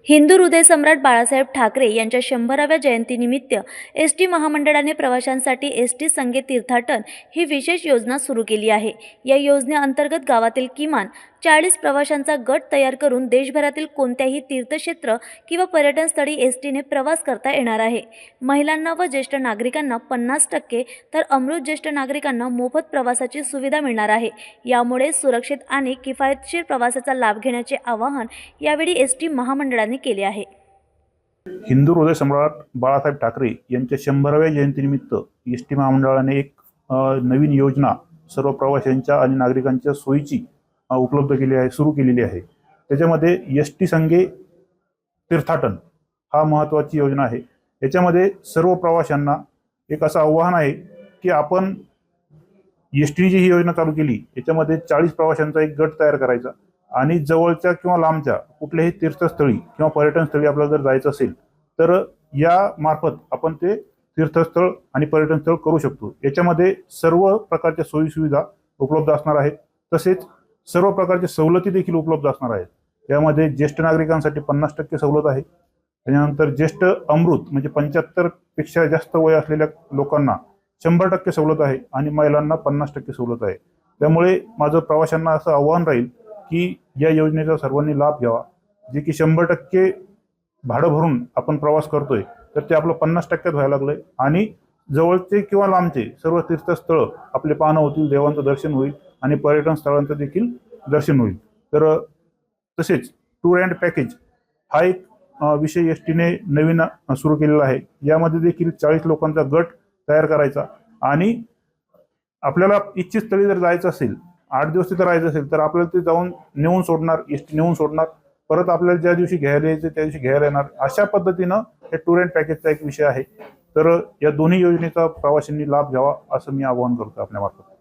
हिंदू हृदयसम्राट बाळासाहेब ठाकरे यांच्या 100व्या जयंतीनिमित्त एसटी महामंडळाने प्रवाशांसाठी एसटी संगे तीर्थाटन ही विशेष योजना सुरू केली आहे। या योजनेअंतर्गत गावातील किमान 40 प्रवाशांचा गट तयार करून देशभरातील कोणत्याही तीर्थक्षेत्र किंवा पर्यटनस्थळी एसटीने प्रवास करता येणार आहे। महिलांना व ज्येष्ठ नागरिकांना 50% तर अमृत ज्येष्ठ नागरिकांना मोफत प्रवासाची सुविधा मिळणार आहे। यामुळे सुरक्षित आणि किफायतशीर प्रवासाचा लाभ घेण्याचे आवाहन यावेळी एसटी महामंडळाने केले आहे। हिंदू हृदय सम्राट बाळासाहेब ठाकरे यांच्या 100व्या जयंतीनिमित्त एसटी महामंडळाने एक नवीन योजना सर्व प्रवाशांच्या आणि नागरिकांच्या सोयीची उपलब्ध केली आहे, सुरू केलेली आहे। त्याच्यामध्ये एसटी संगे तीर्थाटन हा महत्त्वाची योजना आहे। याच्यामध्ये सर्व प्रवाशांना एक असं आव्हान आहे की आपण एसटीने जी ही योजना चालू केली याच्यामध्ये 40 प्रवाशांचा एक गट तयार करायचा आणि जवळच्या किंवा लांबच्या कुठल्याही तीर्थस्थळी किंवा पर्यटनस्थळी आपल्याला जर जायचं असेल तर या मार्फत आपण ते तीर्थस्थळ आणि पर्यटनस्थळ करू शकतो। याच्यामध्ये सर्व प्रकारच्या सोयी सुविधा उपलब्ध असणार आहेत, तसेच सर्व प्रकारच्या सवलती देखील उपलब्ध असणार आहेत। यामध्ये ज्येष्ठ नागरिकांसाठी 50% सवलत आहे। त्यानंतर ज्येष्ठ अमृत म्हणजे 75 पेक्षा जास्त वय असलेल्या लोकांना 100% सवलत आहे आणि महिलांना 50% सवलत आहे। त्यामुळे माझं प्रवाशांना असं आव्हान राहील की या योजनेचा सर्वांनी लाभ घ्यावा। जे की 100% भाडं भरून आपण प्रवास करतोय तर ते आपलं 50% व्हायला लागलंय आणि जवळचे किंवा लांबचे सर्व तीर्थस्थळ आपले पाहणं होतील, देवांचं दर्शन होईल आणि पर्यटन स्थळांचं देखील दर्शन होईल। तर तसेच टूर अँड पॅकेज हा एक विषय एसटीने नवीन सुरू केलेला आहे। यामध्ये देखील 40 लोकांचा गट तयार करायचा आणि आपल्याला इच्छित स्थळी जर जायचं असेल, 8 दिवस तिथं राहायचं असेल तर आपल्याला ते जाऊन नेऊन सोडणार, एसटी नेऊन सोडणार, परत आपल्याला ज्या दिवशी घ्यायला यायचं त्या दिवशी घ्यायला येणार। अशा पद्धतीनं हे टूर अँड पॅकेजचा एक विषय आहे। तर या दोन्ही योजनेचा प्रवाशांनी लाभ घ्यावा असं मी आवाहन करतो आपल्या मार्फत।